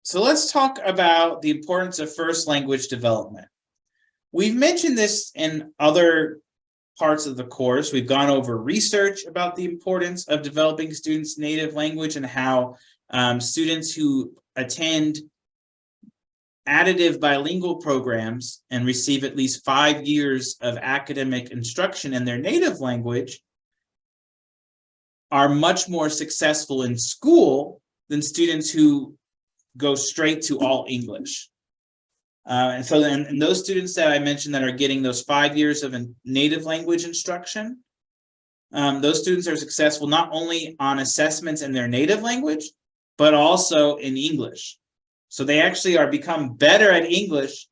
So let's talk about the importance of first language development. We've mentioned this in other parts of the course. We've gone over research about the importance of developing students' native language and how students who attend additive bilingual programs and receive at least 5 years of academic instruction in their native language are much more successful in school than students who go straight to all English. And those students that I mentioned that are getting those 5 years of native language instruction, those students are successful not only on assessments in their native language, but also in English. So they actually become better at English,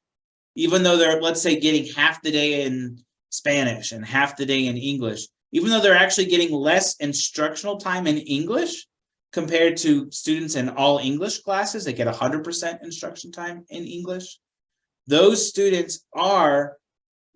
even though they're, let's say, getting half the day in Spanish and half the day in English, even though they're actually getting less instructional time in English compared to students in all English classes. They get 100% instruction time in English. Those students are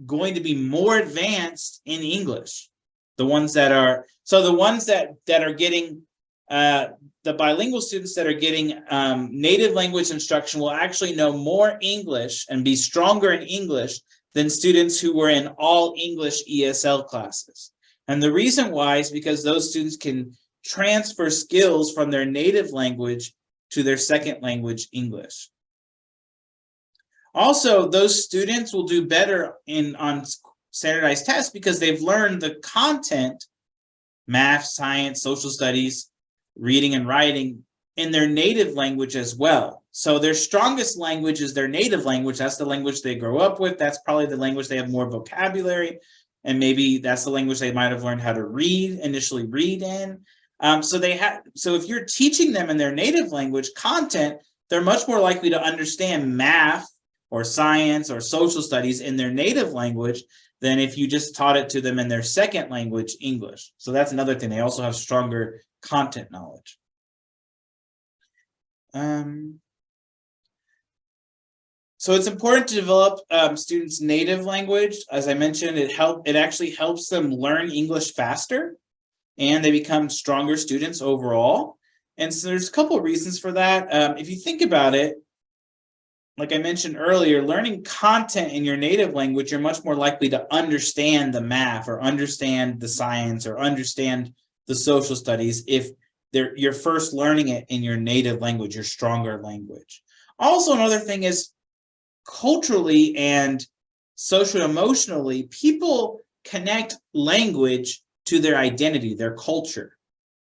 going to be more advanced in English. The ones that are, so the ones that are getting, the bilingual students that are getting native language instruction will actually know more English and be stronger in English than students who were in all English ESL classes. And the reason why is because those students can transfer skills from their native language to their second language, English. Also, those students will do better on standardized tests because they've learned the content, math, science, social studies, reading and writing, in their native language as well. So their strongest language is their native language. That's the language they grow up with. That's probably the language they have more vocabulary, and maybe that's the language they might have learned how to initially read in. So if you're teaching them in their native language content, they're much more likely to understand math or science or social studies in their native language than if you just taught it to them in their second language, English. So that's another thing. They also have stronger content knowledge. So it's important to develop students' native language. As I mentioned, it actually helps them learn English faster, and they become stronger students overall. And so there's a couple of reasons for that. If you think about it, like I mentioned earlier, learning content in your native language, you're much more likely to understand the math or understand the science or understand the social studies if you're first learning it in your native language, your stronger language. Also, another thing is culturally and socio-emotionally, people connect language to their identity, their culture.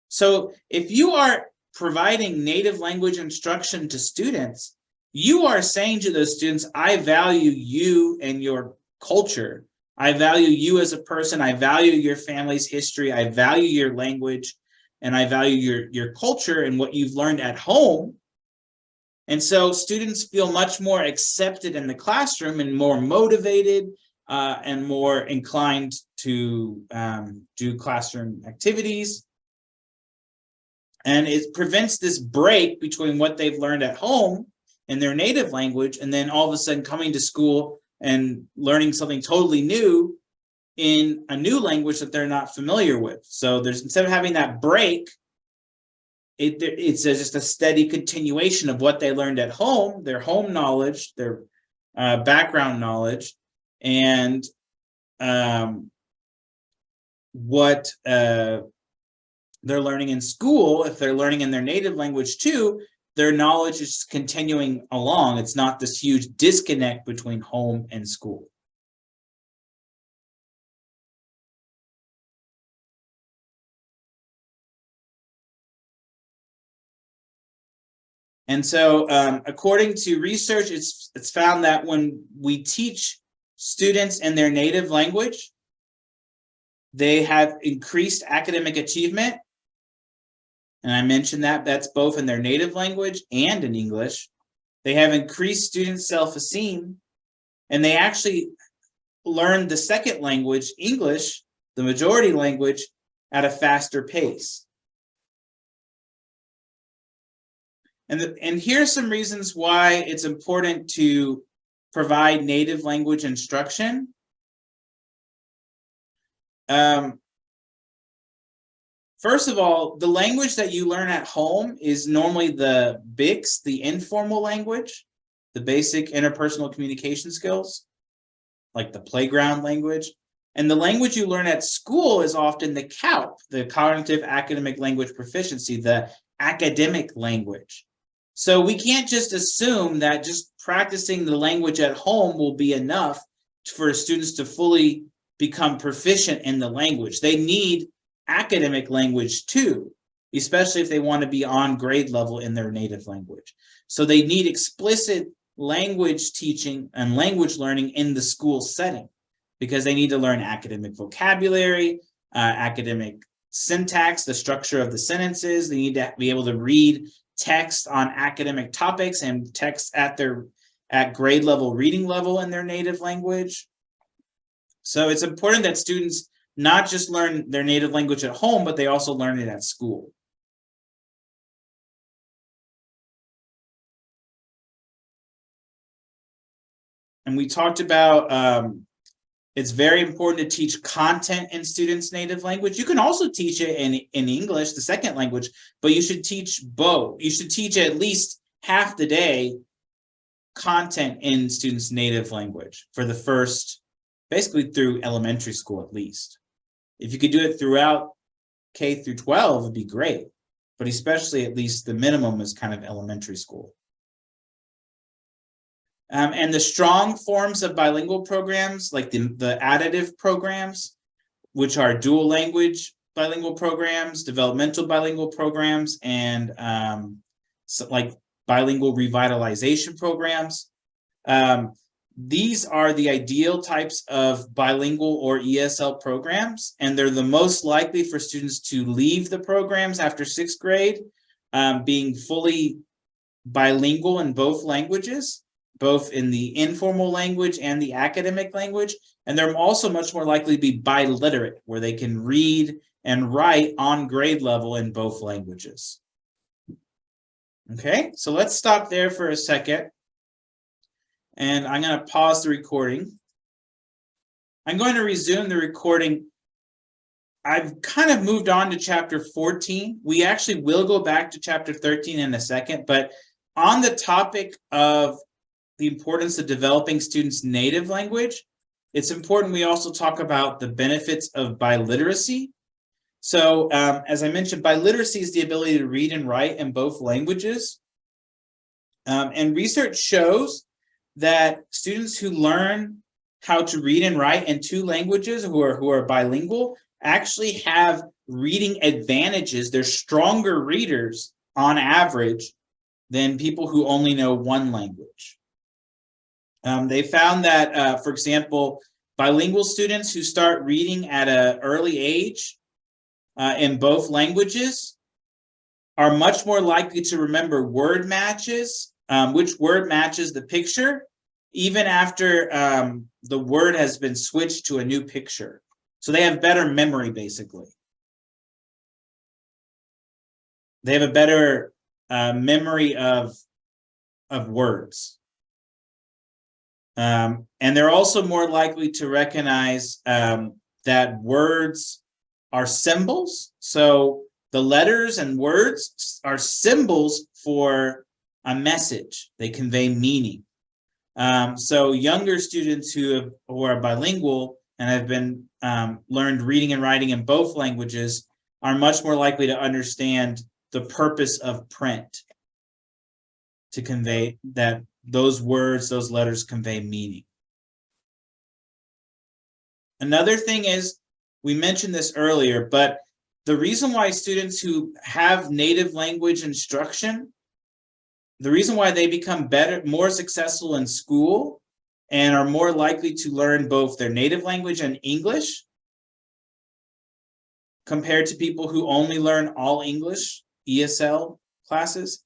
So if you are providing native language instruction to students, you are saying to those students, I value you and your culture. I value you as a person. I value your family's history. I value your language, and I value your culture and what you've learned at home. And so students feel much more accepted in the classroom and more motivated and more inclined to do classroom activities. And it prevents this break between what they've learned at home in their native language and then all of a sudden coming to school and learning something totally new in a new language that they're not familiar with. So instead of having that break, it's just a steady continuation of what they learned at home, their home knowledge, their background knowledge, and what they're learning in school. If they're learning in their native language too, their knowledge is continuing along. It's not this huge disconnect between home and school. And so according to research, it's found that when we teach students in their native language, they have increased academic achievement. And I mentioned that that's both in their native language and in English. They have increased student self-esteem, and they actually learn the second language, English, the majority language, at a faster pace. And here's some reasons why it's important to provide native language instruction. First of all, the language that you learn at home is normally the BICS, the informal language, the basic interpersonal communication skills, like the playground language. And the language you learn at school is often the CALP, the Cognitive Academic Language Proficiency, the academic language. So we can't just assume that just practicing the language at home will be enough for students to fully become proficient in the language. They need academic language too, especially if they want to be on grade level in their native language. So they need explicit language teaching and language learning in the school setting, because they need to learn academic vocabulary, academic syntax, the structure of the sentences. They need to be able to read text on academic topics and text at grade level reading level in their native language. So it's important that students not just learn their native language at home, but they also learn it at school. And we talked about it's very important to teach content in students' native language. You can also teach it in English, the second language, but you should teach both. You should teach at least half the day content in students' native language for the first, basically through elementary school at least. If you could do it throughout K through 12, it'd be great, but especially at least the minimum is kind of elementary school. And the strong forms of bilingual programs, like the additive programs, which are dual language bilingual programs, developmental bilingual programs, and like bilingual revitalization programs. These are the ideal types of bilingual or ESL programs, and they're the most likely for students to leave the programs after 6th grade, being fully bilingual in both languages, both in the informal language and the academic language. And they're also much more likely to be biliterate, where they can read and write on grade level in both languages. Okay, so let's stop there for a second. And I'm going to pause the recording. I'm going to resume the recording. I've kind of moved on to chapter 14. We actually will go back to chapter 13 in a second, but on the topic of the importance of developing students' native language, it's important we also talk about the benefits of biliteracy. So as I mentioned, biliteracy is the ability to read and write in both languages. And research shows that students who learn how to read and write in 2 languages, who are bilingual, actually have reading advantages. They're stronger readers on average than people who only know 1 language. They found that, for example, bilingual students who start reading at an early age in both languages are much more likely to remember word matches, which word matches the picture, even after the word has been switched to a new picture. So they have better memory, basically. They have a better memory of words. And they're also more likely to recognize that words are symbols. So the letters and words are symbols for a message. They convey meaning. So younger students who are bilingual and have been learned reading and writing in both languages are much more likely to understand the purpose of print, to convey that those words, those letters convey meaning. Another thing is, we mentioned this earlier, but the reason why students who have native language instruction, the reason why they become better, more successful in school and are more likely to learn both their native language and English compared to people who only learn all English ESL classes,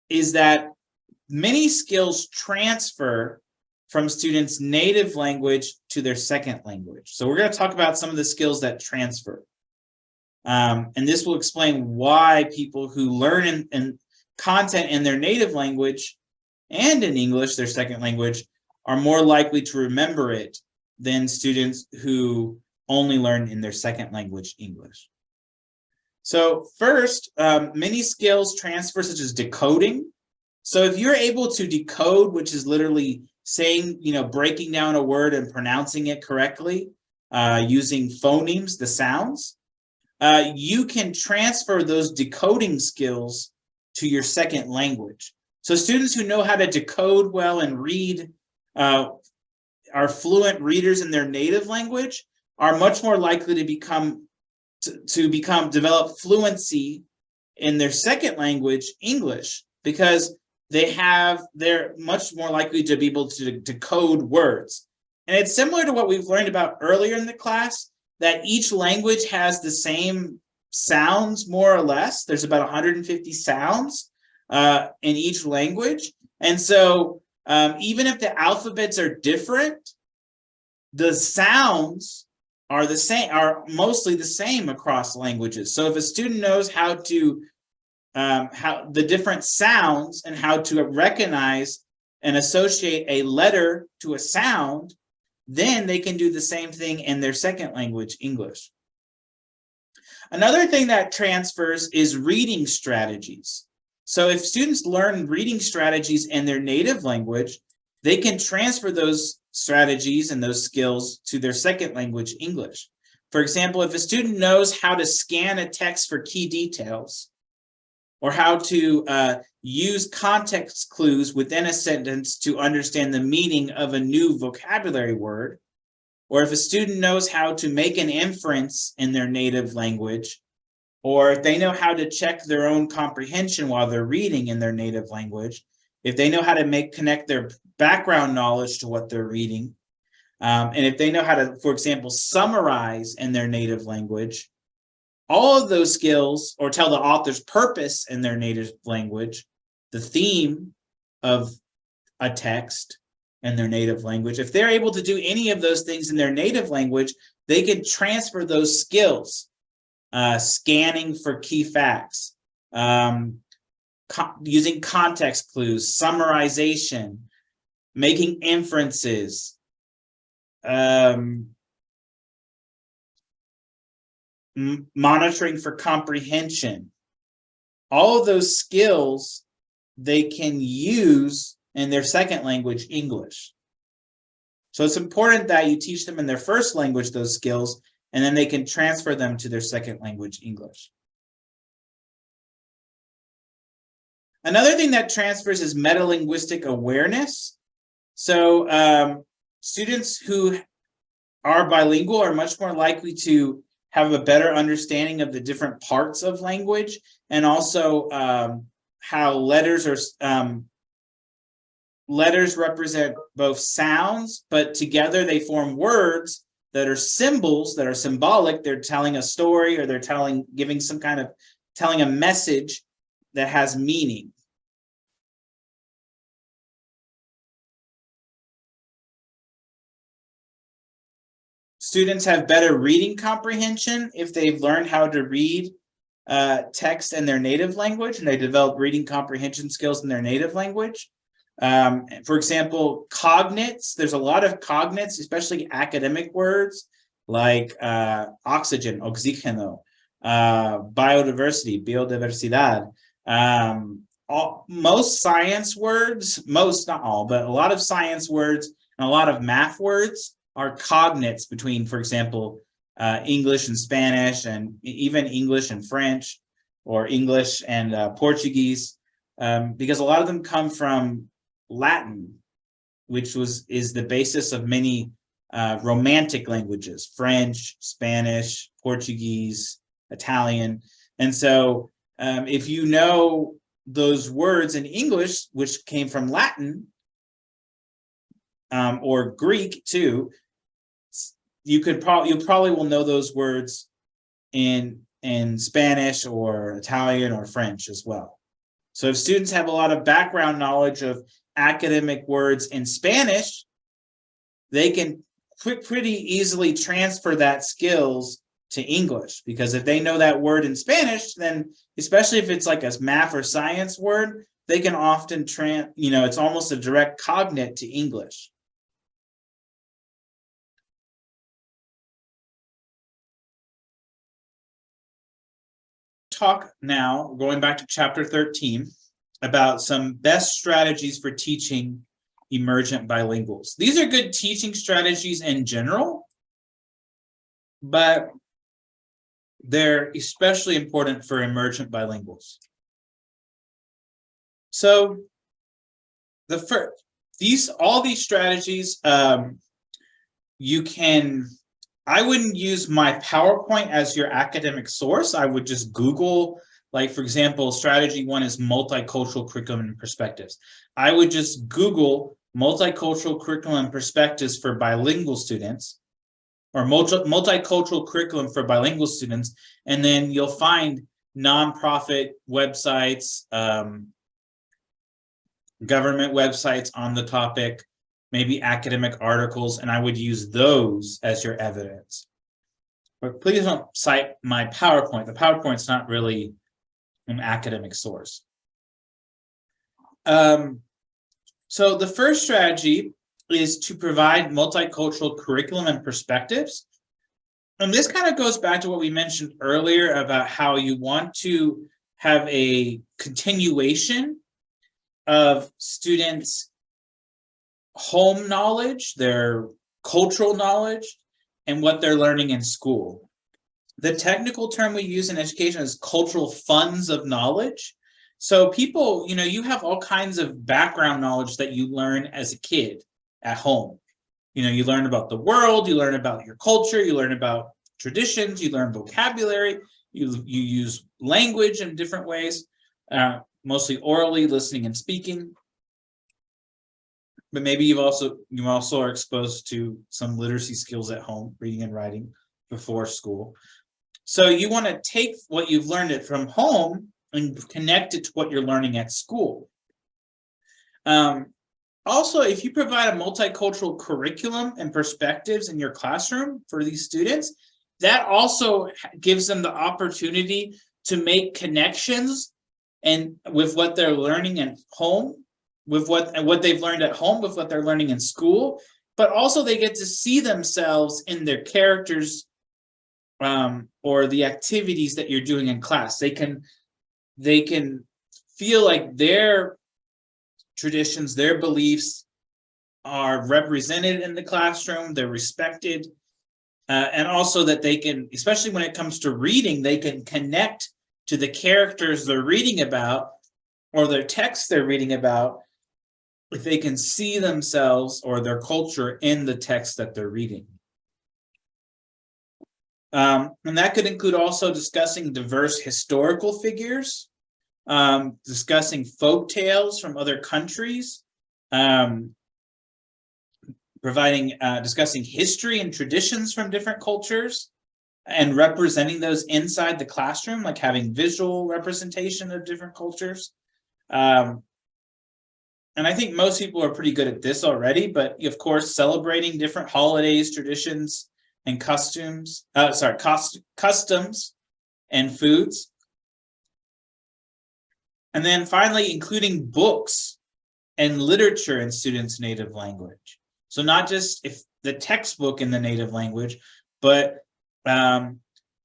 is that many skills transfer from students' native language to their second language. So we're going to talk about some of the skills that transfer. And this will explain why people who learn in content in their native language and in English, their second language, are more likely to remember it than students who only learn in their second language, English. So first, many skills transfer, such as decoding. So if you're able to decode, which is literally saying, breaking down a word and pronouncing it correctly, using phonemes, the sounds, you can transfer those decoding skills to your second language. So students who know how to decode well and read, are fluent readers in their native language, are much more likely to develop fluency in their second language, English, because they're much more likely to be able to decode words. And it's similar to what we've learned about earlier in the class, that each language has the same sounds, more or less. There's about 150 sounds in each language. And so even if the alphabets are different, the sounds are the same, are mostly the same across languages. So if a student knows how the different sounds and how to recognize and associate a letter to a sound, then they can do the same thing in their second language, English. Another thing that transfers is reading strategies. So if students learn reading strategies in their native language, they can transfer those strategies and those skills to their second language, English. For example, if a student knows how to scan a text for key details, or how to use context clues within a sentence to understand the meaning of a new vocabulary word, or if a student knows how to make an inference in their native language, or if they know how to check their own comprehension while they're reading in their native language, if they know how to connect their background knowledge to what they're reading, and if they know how to, for example, summarize in their native language, all of those skills, or tell the author's purpose in their native language, the theme of a text in their native language, if they're able to do any of those things in their native language, they can transfer those skills, scanning for key facts, using context clues, summarization, making inferences, monitoring for comprehension. All of those skills they can use in their second language, English. So it's important that you teach them in their first language those skills, and then they can transfer them to their second language, English. Another thing that transfers is metalinguistic awareness. So students who are bilingual are much more likely to have a better understanding of the different parts of language, and also how letters represent both sounds, but together they form words that are symbols, that are symbolic. They're telling a story, or they're telling a message that has meaning. Students have better reading comprehension if they've learned how to read text in their native language, and they develop reading comprehension skills in their native language. For example, cognates, there's a lot of cognates, especially academic words like oxygen, oxígeno, biodiversity, biodiversidad. Most science words, not all, but a lot of science words and a lot of math words are cognates between, for example, English and Spanish, and even English and French, or English and Portuguese, because a lot of them come from Latin, which is the basis of many Romantic languages: French, Spanish, Portuguese, Italian. And so if you know those words in English, which came from Latin, or Greek too, you probably will know those words in Spanish or Italian or French as well. So if students have a lot of background knowledge of academic words in Spanish, they can pretty easily transfer that skills to English, because if they know that word in Spanish, then especially if it's like a math or science word, they can often it's almost a direct cognate to English. talk now, going back to chapter 13, about some best strategies for teaching emergent bilinguals. These are good teaching strategies in general, but they're especially important for emergent bilinguals. So all these strategies, I wouldn't use my PowerPoint as your academic source. I would just Google, like, for example, strategy 1 is multicultural curriculum and perspectives. I would just Google multicultural curriculum and perspectives for bilingual students, or multicultural curriculum for bilingual students, and then you'll find nonprofit websites, government websites on the topic, maybe academic articles, and I would use those as your evidence. But please don't cite my PowerPoint. The PowerPoint's not really an academic source. So the first strategy is to provide multicultural curriculum and perspectives. And this kind of goes back to what we mentioned earlier about how you want to have a continuation of students' home knowledge, their cultural knowledge, and what they're learning in school. The technical term we use in education is cultural funds of knowledge. So people, you have all kinds of background knowledge that you learn as a kid at home. You learn about the world, you learn about your culture, you learn about traditions, you learn vocabulary, you use language in different ways, mostly orally, listening and speaking. But maybe you also are exposed to some literacy skills at home, reading and writing before school. So you want to take what you've learned from home and connect it to what you're learning at school. Also, if you provide a multicultural curriculum and perspectives in your classroom for these students, that also gives them the opportunity to make connections and with what they're learning at home, with what they've learned at home, with what they're learning in school, but also they get to see themselves in their characters or the activities that you're doing in class. They can feel like their traditions, their beliefs are represented in the classroom, they're respected, and also that they can, especially when it comes to reading, they can connect to the characters they're reading about or their texts they're reading about, if they can see themselves or their culture in the text that they're reading. And that could include also discussing diverse historical figures, discussing folk tales from other countries, discussing history and traditions from different cultures, and representing those inside the classroom, like having visual representation of different cultures. And I think most people are pretty good at this already, but of course, celebrating different holidays, traditions, and customs and foods. And then finally, including books and literature in students' native language. So not just if the textbook in the native language, but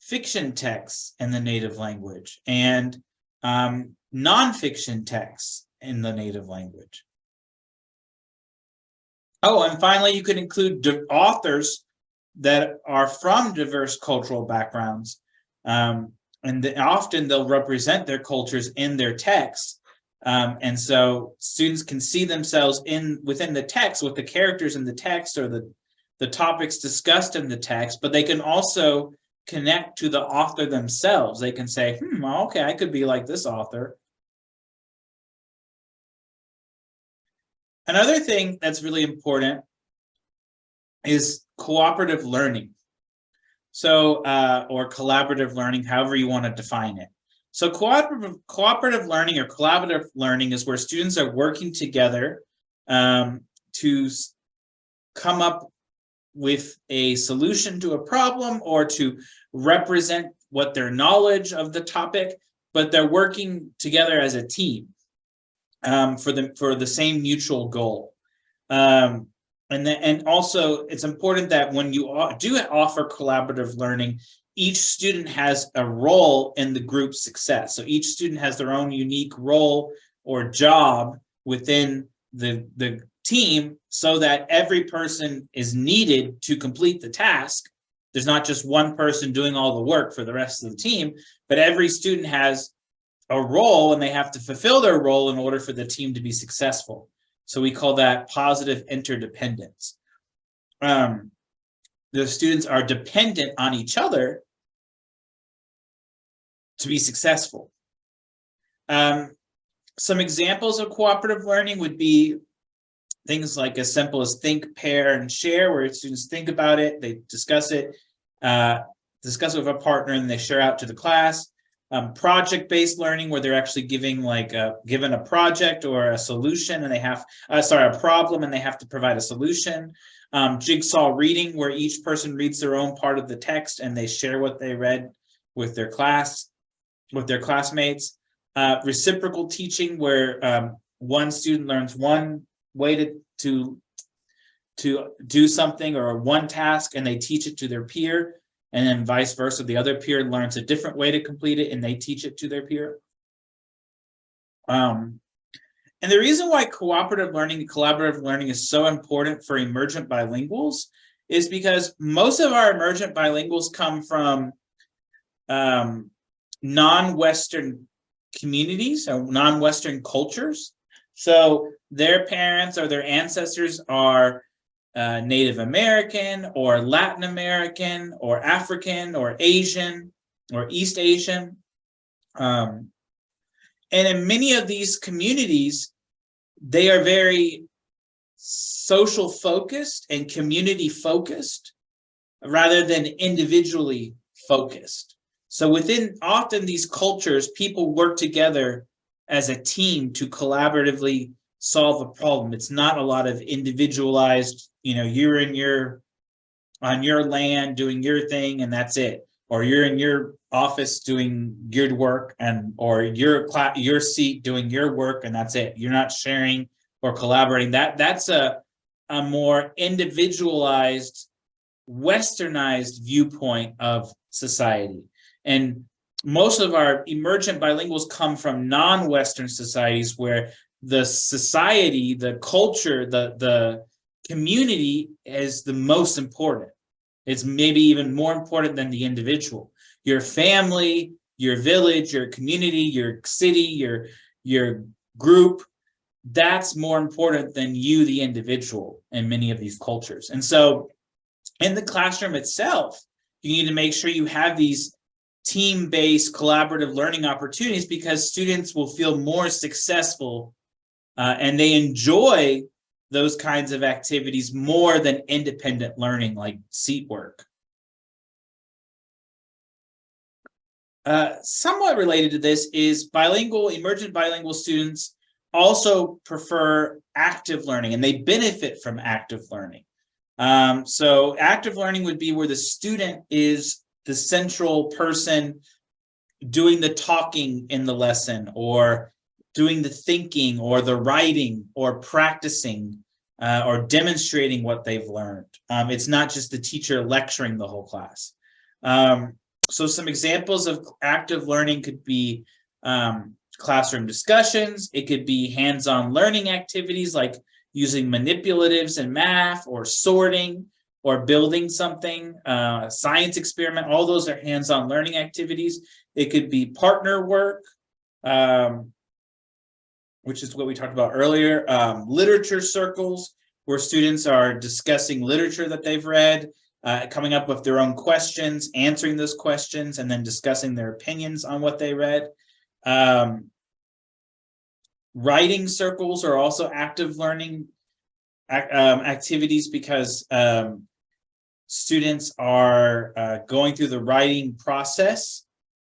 fiction texts in the native language and nonfiction texts in the native language. Oh, and finally, you could include authors that are from diverse cultural backgrounds. And often they'll represent their cultures in their texts. And so students can see themselves within the text, with the characters in the text or the topics discussed in the text, but they can also connect to the author themselves. They can say, okay, I could be like this author. Another thing that's really important is cooperative learning. So, or collaborative learning, however you want to define it. So cooperative learning or collaborative learning is where students are working together to come up with a solution to a problem or to represent what their knowledge of the topic, but they're working together as a team for the same mutual goal. And also it's important that when you do offer collaborative learning, each student has a role in the group's success. So each student has their own unique role or job within the team, so that every person is needed to complete the task. There's not just one person doing all the work for the rest of the team, but every student has a role and they have to fulfill their role in order for the team to be successful. So we call that positive interdependence. The students are dependent on each other to be successful. Some examples of cooperative learning would be things like as simple as think, pair, and share, where students think about it, they discuss it with a partner, and they share out to the class. Project-based learning, where they're actually given a project or a solution, and they have a problem, and they have to provide a solution. Jigsaw reading, where each person reads their own part of the text and they share what they read with their classmates. Reciprocal teaching, where one student learns one way to do something or one task, and they teach it to their peer, and then vice versa, the other peer learns a different way to complete it and they teach it to their peer. And the reason why cooperative learning and collaborative learning is so important for emergent bilinguals is because most of our emergent bilinguals come from non-Western communities or non-Western cultures. So their parents or their ancestors are Native American or Latin American or African or Asian or East Asian. And in many of these communities, they are very social focused and community focused rather than individually focused. So within often these cultures, people work together as a team to collaboratively solve a problem. It's not a lot of individualized, you're on your land doing your thing and that's it, or you're in your office doing your work, or your seat doing your work and that's it. You're not sharing or collaborating. That's a more individualized, westernized viewpoint of society. And most of our emergent bilinguals come from non-Western societies where the society, the culture, the community is the most important. It's maybe even more important than the individual. Your family, your village, your community, your city, your group, that's more important than you, the individual, in many of these cultures. And so in the classroom itself, you need to make sure you have these team-based collaborative learning opportunities, because students will feel more successful and they enjoy those kinds of activities more than independent learning like seat work. Somewhat related to this is emergent bilingual students also prefer active learning, and they benefit from active learning. So active learning would be where the student is the central person doing the talking in the lesson, or doing the thinking or the writing or practicing or demonstrating what they've learned. It's not just the teacher lecturing the whole class. So some examples of active learning could be classroom discussions. It could be hands-on learning activities like using manipulatives in math, or sorting, or building something, science experiment. All those are hands-on learning activities. It could be partner work, which is what we talked about earlier. Literature circles, where students are discussing literature that they've read, coming up with their own questions, answering those questions, and then discussing their opinions on what they read. Writing circles are also active learning activities, because students are going through the writing process.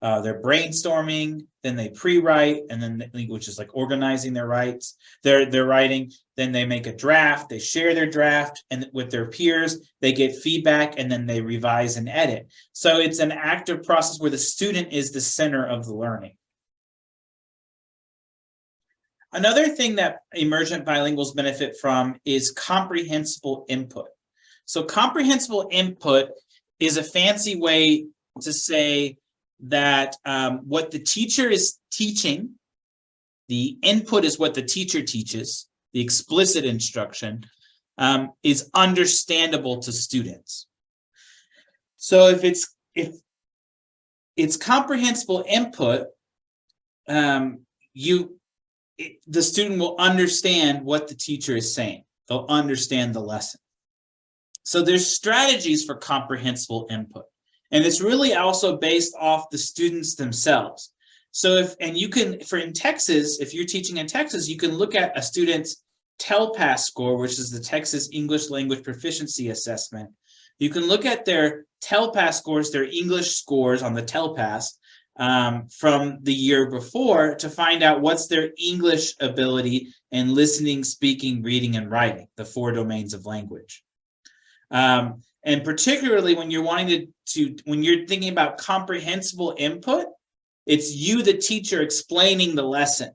They're brainstorming, then they pre-write, and then which is like organizing their writing. Then they make a draft, they share their draft and with their peers, they get feedback, and then they revise and edit. So it's an active process where the student is the center of the learning. Another thing that emergent bilinguals benefit from is comprehensible input. So comprehensible input is a fancy way to say that what the teacher is teaching, the input is what the teacher teaches, the explicit instruction, is understandable to students. So if it's comprehensible input, the student will understand what the teacher is saying. They'll understand the lesson. So there's strategies for comprehensible input, and it's really also based off the students themselves. So in Texas, if you're teaching in Texas, you can look at a student's TELPAS score, which is the Texas English Language Proficiency Assessment. You can look at their TELPAS scores, their English scores on the TELPAS from the year before to find out what's their English ability in listening, speaking, reading, and writing, the 4 domains of language. And particularly when you're wanting when you're thinking about comprehensible input, it's you, the teacher, explaining the lesson.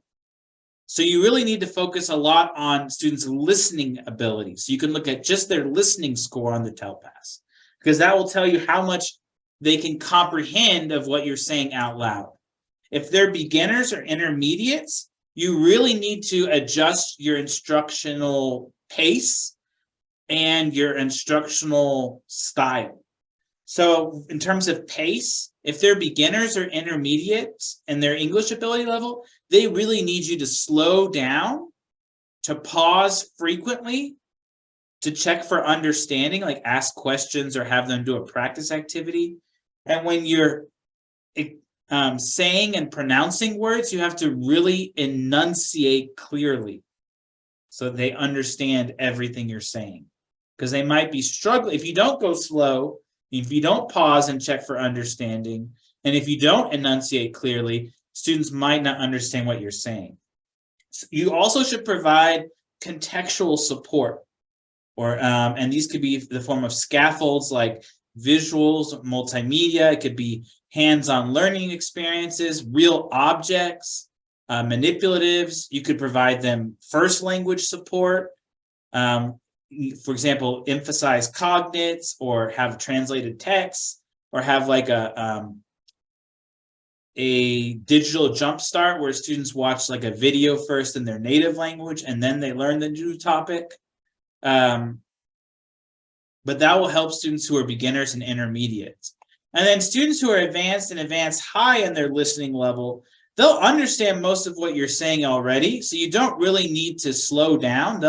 So you really need to focus a lot on students' listening ability. So you can look at just their listening score on the TELPAS, because that will tell you how much they can comprehend of what you're saying out loud. If they're beginners or intermediates, you really need to adjust your instructional pace and your instructional style. So in terms of pace, if they're beginners or intermediates and their English ability level, they really need you to slow down, to pause frequently, to check for understanding, like ask questions or have them do a practice activity. And when you're saying and pronouncing words, you have to really enunciate clearly so they understand everything you're saying. Because they might be struggling. If you don't go slow, if you don't pause and check for understanding, and if you don't enunciate clearly, students might not understand what you're saying. So you also should provide contextual support, and these could be the form of scaffolds like visuals, multimedia. It could be hands-on learning experiences, real objects, manipulatives. You could provide them first language support. For example, emphasize cognates or have translated text or have like a digital jumpstart where students watch like a video first in their native language and then they learn the new topic. But that will help students who are beginners and intermediates. And then students who are advanced and advanced high in their listening level, they'll understand most of what you're saying already. So you don't really need to slow down.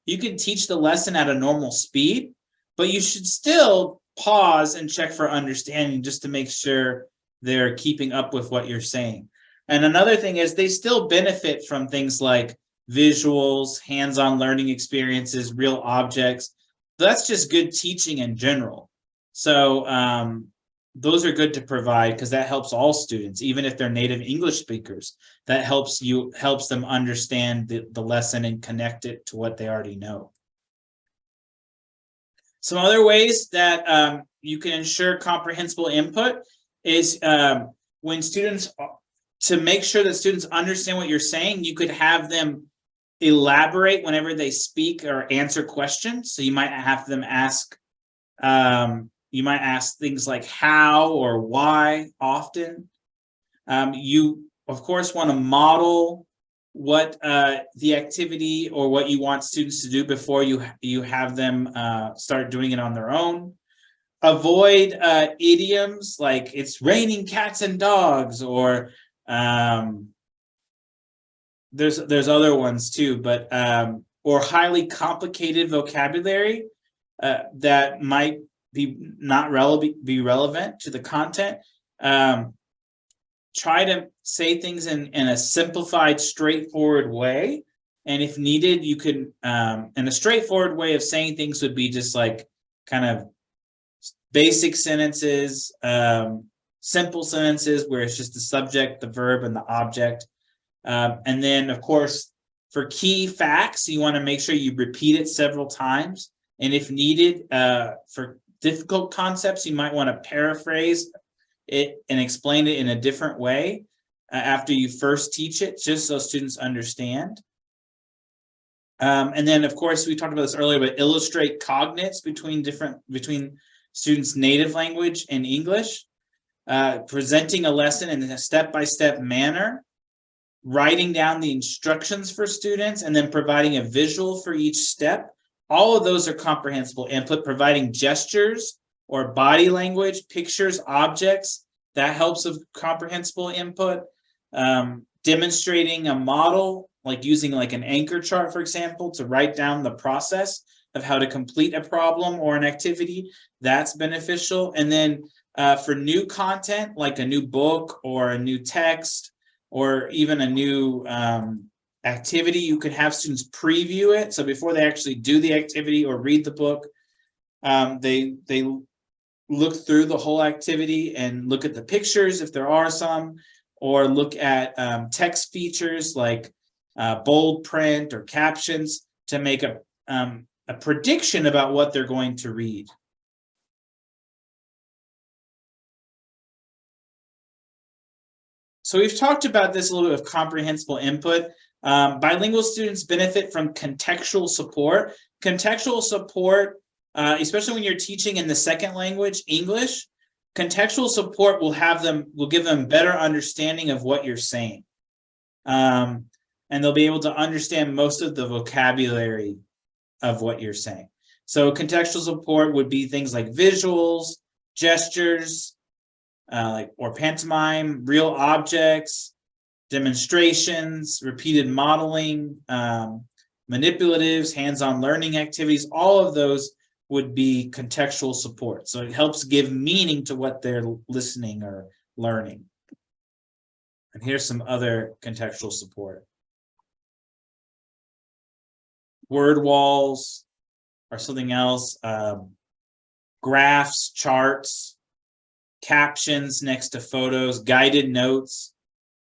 You can teach the lesson at a normal speed, but you should still pause and check for understanding just to make sure they're keeping up with what you're saying. And another thing is they still benefit from things like visuals, hands-on learning experiences, real objects. That's just good teaching in general. So those are good to provide because that helps all students, even if they're native English speakers. That helps them understand the lesson and connect it to what they already know. Some other ways that you can ensure comprehensible input is when students, to make sure that students understand what you're saying, you could have them elaborate whenever they speak or answer questions. So you might have them ask, you might ask things like how or why often. You, of course, want to model what the activity or what you want students to do before you have them start doing it on their own. Avoid idioms like it's raining cats and dogs, or there's other ones too, but or highly complicated vocabulary that might be not relevant to the content. Try to say things in a simplified, straightforward way. And if needed, you could, and a straightforward way of saying things would be just like kind of basic sentences, simple sentences where it's just the subject, the verb, and the object. And then, of course, for key facts, you want to make sure you repeat it several times. And if needed, for difficult concepts, you might want to paraphrase it and explain it in a different way after you first teach it, just so students understand. And then, of course, we talked about this earlier, but illustrate cognates between students' native language and English, presenting a lesson in a step-by-step manner, writing down the instructions for students, and then providing a visual for each step. All of those are comprehensible input. Providing gestures or body language, pictures, objects, that helps with comprehensible input. Demonstrating a model, like using like an anchor chart, for example, to write down the process of how to complete a problem or an activity, that's beneficial. And then for new content, like a new book or a new text, or even a new activity, you could have students preview it. So before they actually do the activity or read the book, they look through the whole activity and look at the pictures if there are some, or look at text features like bold print or captions to make a prediction about what they're going to read. So we've talked about this a little bit of comprehensible input. Bilingual students benefit from contextual support. Contextual support, especially when you're teaching in the second language, English, contextual support will give them better understanding of what you're saying. And they'll be able to understand most of the vocabulary of what you're saying. So contextual support would be things like visuals, gestures, or pantomime, real objects, demonstrations, repeated modeling, manipulatives, hands-on learning activities. All of those would be contextual support. So it helps give meaning to what they're listening or learning. And here's some other contextual support. Word walls or something else, graphs, charts, captions next to photos, guided notes.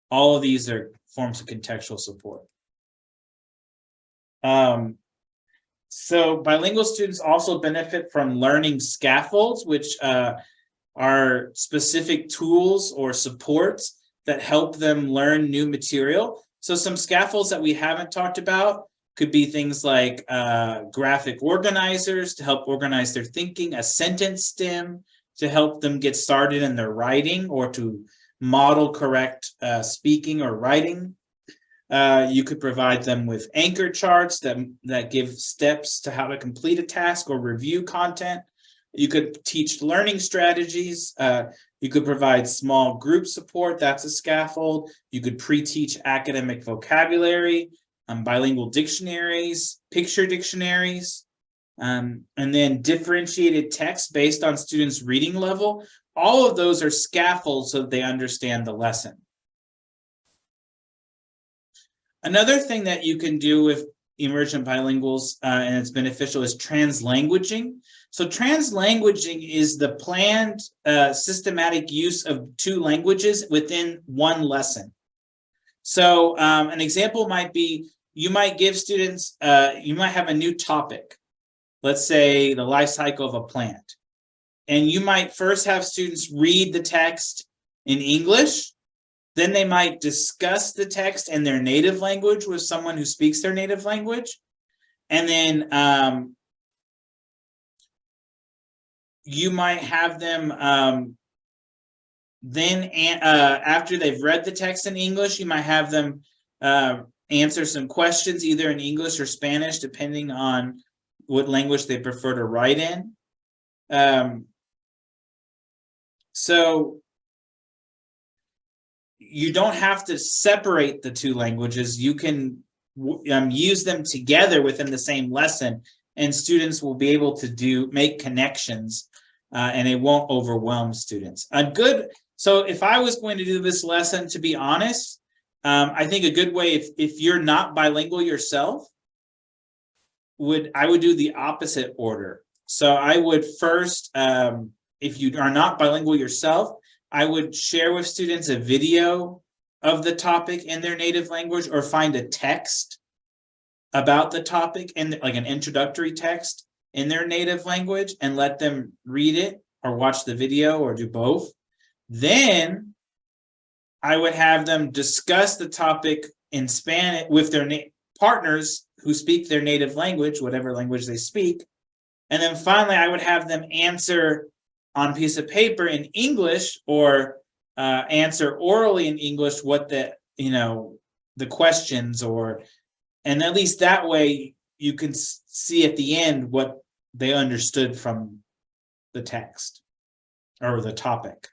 All of these are forms of contextual support. So bilingual students also benefit from learning scaffolds, which are specific tools or supports that help them learn new material. So some scaffolds that we haven't talked about could be things like graphic organizers to help organize their thinking, a sentence stem to help them get started in their writing or to model correct speaking or writing. You could provide them with anchor charts that give steps to how to complete a task or review content. You could teach learning strategies. You could provide small group support. That's a scaffold. You could pre-teach academic vocabulary, bilingual dictionaries, picture dictionaries, and then differentiated text based on students' reading level. All of those are scaffolds so that they understand the lesson. Another thing that you can do with emergent bilinguals, and it's beneficial, is translanguaging. So translanguaging is the planned systematic use of two languages within one lesson. So an example might be, you might give students, you might have a new topic, let's say the life cycle of a plant. And you might first have students read the text in English, then they might discuss the text in their native language with someone who speaks their native language. And then you might have them after they've read the text in English, you might have them answer some questions either in English or Spanish, depending on what language they prefer to write in. So you don't have to separate the two languages. You can use them together within the same lesson, and students will be able to make connections, and it won't overwhelm students. So if I was going to do this lesson, to be honest, I think a good way, if you're not bilingual yourself, I would do the opposite order. So I would first, if you are not bilingual yourself, I would share with students a video of the topic in their native language, or find a text about the topic, like an introductory text in their native language, and let them read it or watch the video or do both. Then I would have them discuss the topic in Spanish with their partners who speak their native language, whatever language they speak. And then finally, I would have them answer on a piece of paper in English, or answer orally in English what the questions, and at least that way you can see at the end what they understood from the text or the topic.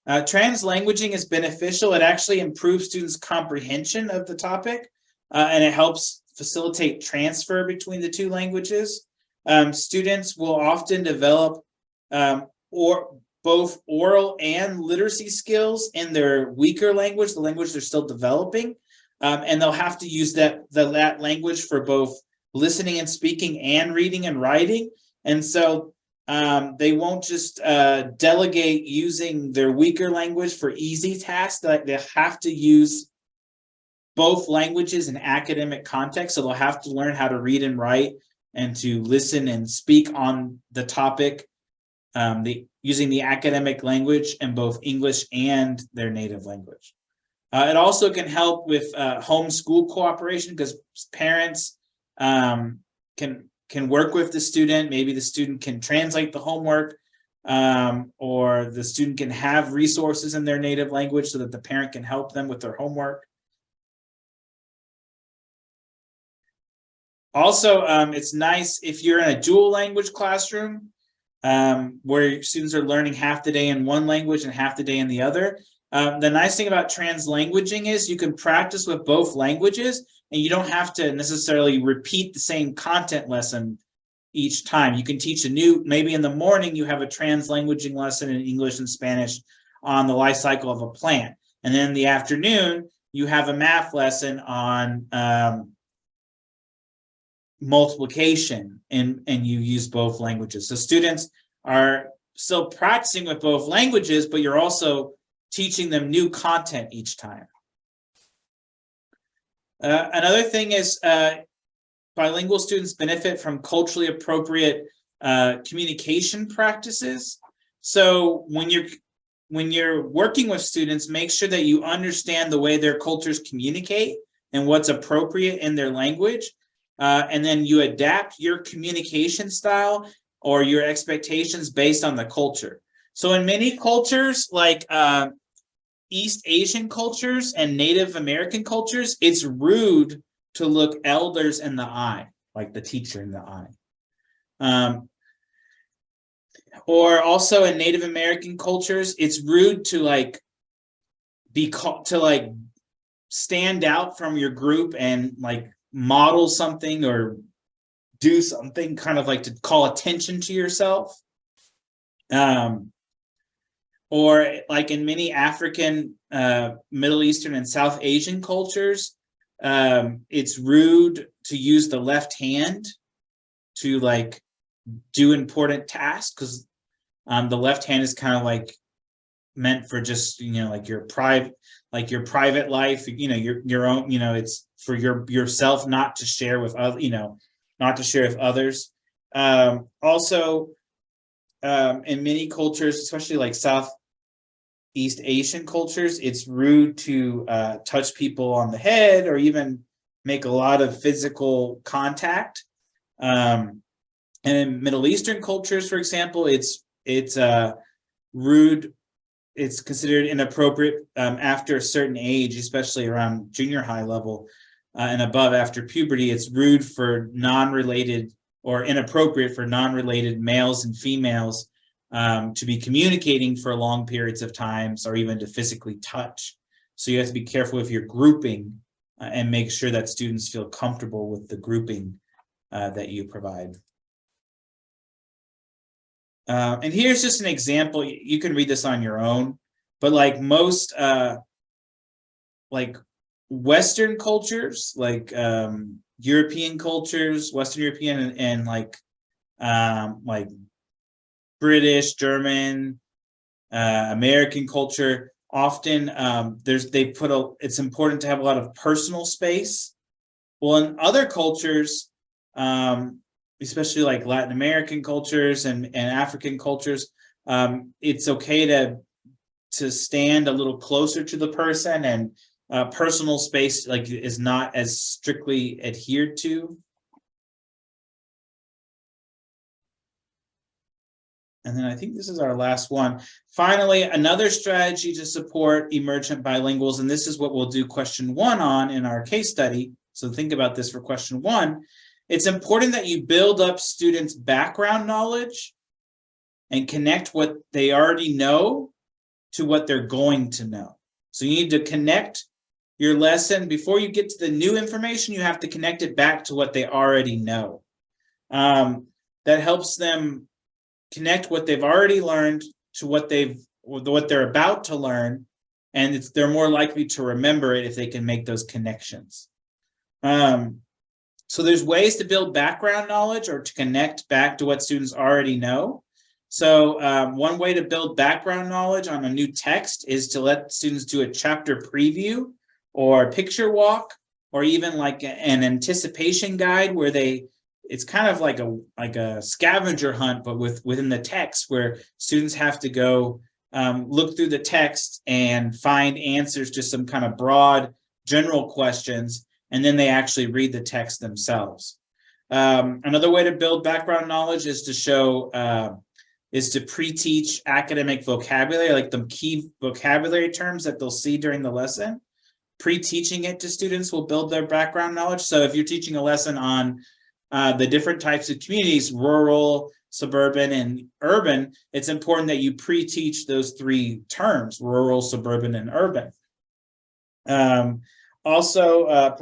Translanguaging is beneficial. It actually improves students' comprehension of the topic, and it helps facilitate transfer between the two languages. Students will often develop both oral and literacy skills in their weaker language, the language they're still developing, and they'll have to use that language for both listening and speaking and reading and writing. And so they won't just delegate using their weaker language for easy tasks. They have to use both languages in academic context. So they'll have to learn how to read and write and to listen and speak on the topic using the academic language in both English and their native language. It also can help with home-school cooperation, because parents can work with the student. Maybe the student can translate the homework, or the student can have resources in their native language so that the parent can help them with their homework. Also, it's nice if you're in a dual language classroom, where students are learning half the day in one language and half the day in the other. The nice thing about translanguaging is you can practice with both languages, and you don't have to necessarily repeat the same content lesson each time. You can teach maybe in the morning you have a translanguaging lesson in English and Spanish on the life cycle of a plant. And then in the afternoon, you have a math lesson on multiplication, and you use both languages. So students are still practicing with both languages, but you're also teaching them new content each time. Another thing is bilingual students benefit from culturally appropriate communication practices. So when you're working with students, make sure that you understand the way their cultures communicate and what's appropriate in their language. And then you adapt your communication style or your expectations based on the culture. So in many cultures, like East Asian cultures and Native American cultures, it's rude to look elders in the eye, like the teacher in the eye. Or also in Native American cultures, it's rude to stand out from your group and model something or do something, kind of like to call attention to yourself. Or like in many African, Middle Eastern, and South Asian cultures, it's rude to use the left hand to do important tasks, because the left hand is kind of meant for just your private life, your own, it's for yourself, not to share with others. Also, in many cultures, especially like Southeast Asian cultures, it's rude to touch people on the head or even make a lot of physical contact. And in Middle Eastern cultures, for example, it's rude. It's considered inappropriate after a certain age, especially around junior high level and above, after puberty. It's rude for non-related, or inappropriate for non-related males and females to be communicating for long periods of times, or even to physically touch. So you have to be careful if you're grouping and make sure that students feel comfortable with the grouping that you provide. And here's just an example. You can read this on your own, but most Western cultures, European cultures, Western European and British, German, American culture, often it's important to have a lot of personal space. Well, in other cultures, especially like Latin American cultures and African cultures, it's okay to stand a little closer to the person personal space is not as strictly adhered to. And then I think this is our last one. Finally, another strategy to support emergent bilinguals, and this is what we'll do question 1 on in our case study. So think about this for question 1. It's important that you build up students' background knowledge and connect what they already know to what they're going to know. So you need to connect your lesson. Before you get to the new information, you have to connect it back to what they already know. That helps them connect what they've already learned to what they're about to learn, and they're more likely to remember it if they can make those connections. So there's ways to build background knowledge or to connect back to what students already know. So one way to build background knowledge on a new text is to let students do a chapter preview or a picture walk, or even like an anticipation guide where it's kind of like a scavenger hunt, but within the text, where students have to go look through the text and find answers to some kind of broad general questions, and then they actually read the text themselves. Another way to build background knowledge is to pre-teach academic vocabulary, like the key vocabulary terms that they'll see during the lesson. Pre-teaching it to students will build their background knowledge. So if you're teaching a lesson on the different types of communities, rural, suburban, and urban, it's important that you pre-teach those 3 terms, rural, suburban, and urban. Also,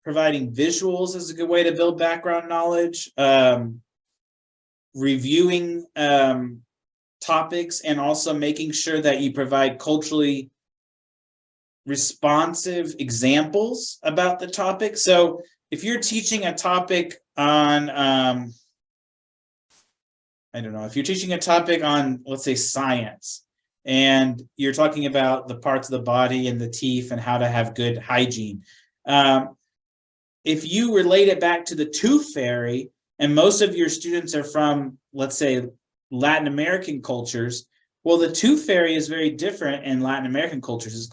providing visuals is a good way to build background knowledge. Reviewing topics, and also making sure that you provide culturally responsive examples about the topic. So if you're teaching a topic on, if you're teaching a topic on, let's say, science, and you're talking about the parts of the body and the teeth and how to have good hygiene, if you relate it back to the tooth fairy, and most of your students are from, let's say, Latin American cultures, well, the tooth fairy is very different in Latin American cultures.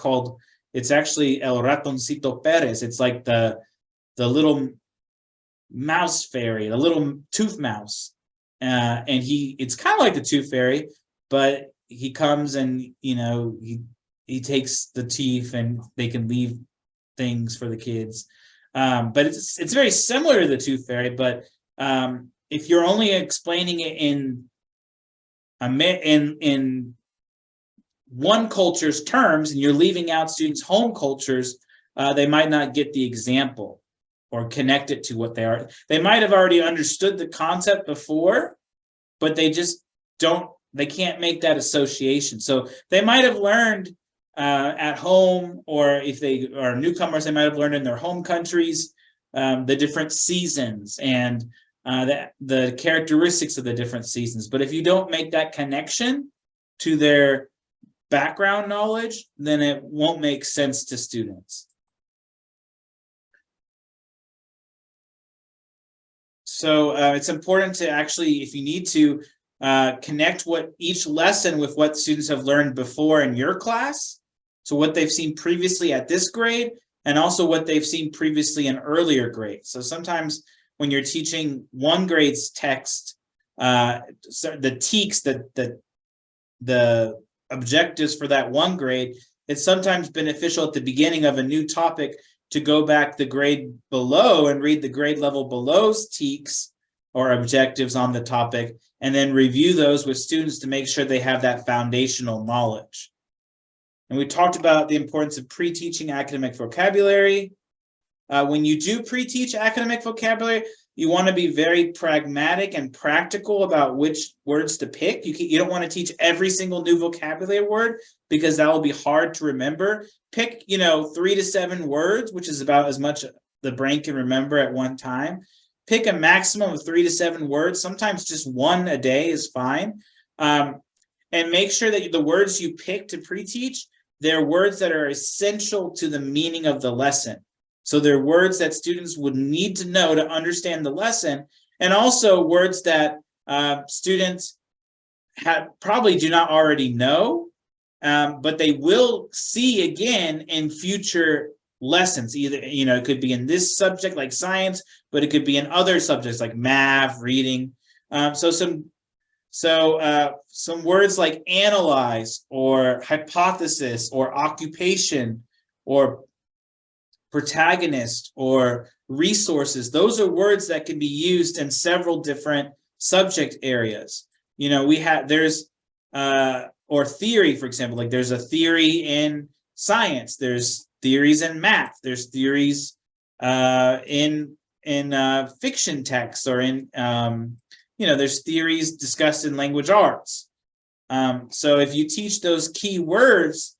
It's actually El Ratoncito Perez. It's like the little mouse fairy, the little tooth mouse. And it's kind of like the tooth fairy, but he comes and, he takes the teeth and they can leave things for the kids. But it's very similar to the tooth fairy, but if you're only explaining it in one culture's terms, and you're leaving out students' home cultures, they might not get the example or connect it to what they are. They might have already understood the concept before, but they can't make that association. So they might have learned at home, or if they are newcomers, they might have learned in their home countries the different seasons and the characteristics of the different seasons. But if you don't make that connection to their background knowledge, then it won't make sense to students. So it's important to actually, if you need to, connect each lesson with what students have learned before in your class. So what they've seen previously at this grade, and also what they've seen previously in earlier grades. So sometimes when you're teaching one grade's text, the TEKS, the objectives for that one grade, it's sometimes beneficial at the beginning of a new topic to go back the grade below and read the grade level below's TEKS or objectives on the topic, and then review those with students to make sure they have that foundational knowledge. And we talked about the importance of pre-teaching academic vocabulary. When you do pre-teach academic vocabulary, you want to be very pragmatic and practical about which words to pick. You don't want to teach every single new vocabulary word, because that will be hard to remember. Pick, 3 to 7 words, which is about as much the brain can remember at one time. Pick a maximum of 3 to 7 words. Sometimes just 1 a day is fine. And make sure that the words you pick to pre-teach, they're words that are essential to the meaning of the lesson. So they're words that students would need to know to understand the lesson, and also words that students probably do not already know, but they will see again in future lessons. Either, it could be in this subject like science, but it could be in other subjects like math, reading. So some words like analyze or hypothesis or occupation or protagonist or resources, those are words that can be used in several different subject areas. There's or theory, for example, like there's a theory in science, there's theories in math, there's theories in fiction texts, or in there's theories discussed in language arts. So if you teach those key words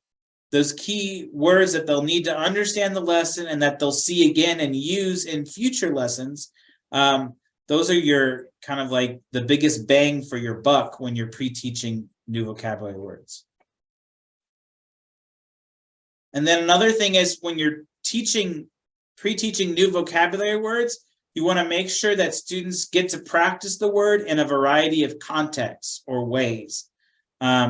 that they'll need to understand the lesson and that they'll see again and use in future lessons, those are your kind of like the biggest bang for your buck when you're pre-teaching new vocabulary words. And then another thing is, when you're pre-teaching new vocabulary words, you want to make sure that students get to practice the word in a variety of contexts or ways.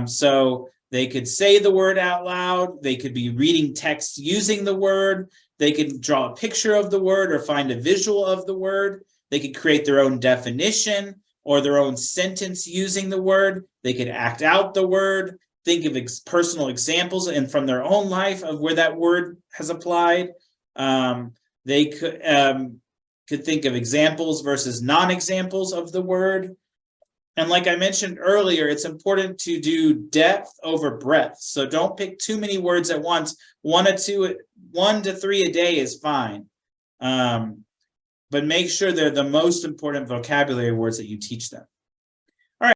So they could say the word out loud, they could be reading text using the word, they could draw a picture of the word or find a visual of the word, they could create their own definition or their own sentence using the word, they could act out the word, think of personal examples and from their own life of where that word has applied. They could think of examples versus non-examples of the word. And like I mentioned earlier, it's important to do depth over breadth. So don't pick too many words at once. 1 to 3 a day is fine. But make sure they're the most important vocabulary words that you teach them.